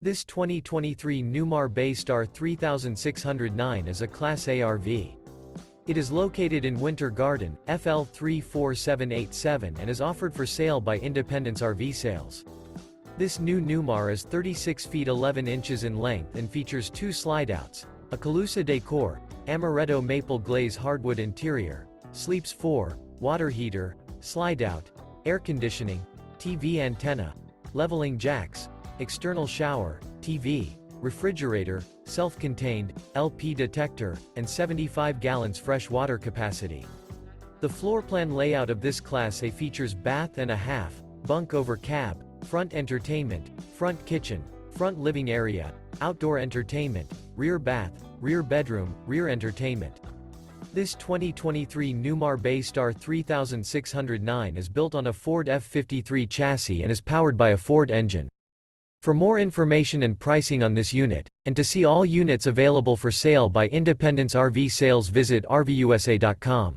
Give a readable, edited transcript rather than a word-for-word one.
This 2023 Newmar Bay Star 3609 is a Class A RV. It is located in Winter Garden, FL 34787 and is offered for sale by Independence RV Sales. This new Newmar is 36 feet 11 inches in length and features two slideouts, a Colusa Decor, Amaretto Maple Glaze Hardwood interior, sleeps 4, water heater, slideout, air conditioning, TV antenna, leveling jacks, external shower, TV, refrigerator, self-contained, LP detector, and 75 gallons fresh water capacity. The floor plan layout of this Class A features bath and a half, bunk over cab, front entertainment, front kitchen, front living area, outdoor entertainment, rear bath, rear bedroom, rear entertainment. This 2023 Newmar Bay Star 3609 is built on a Ford F53 chassis and is powered by a Ford engine. For more information and pricing on this unit, and to see all units available for sale by Independence RV Sales, visit RVUSA.com.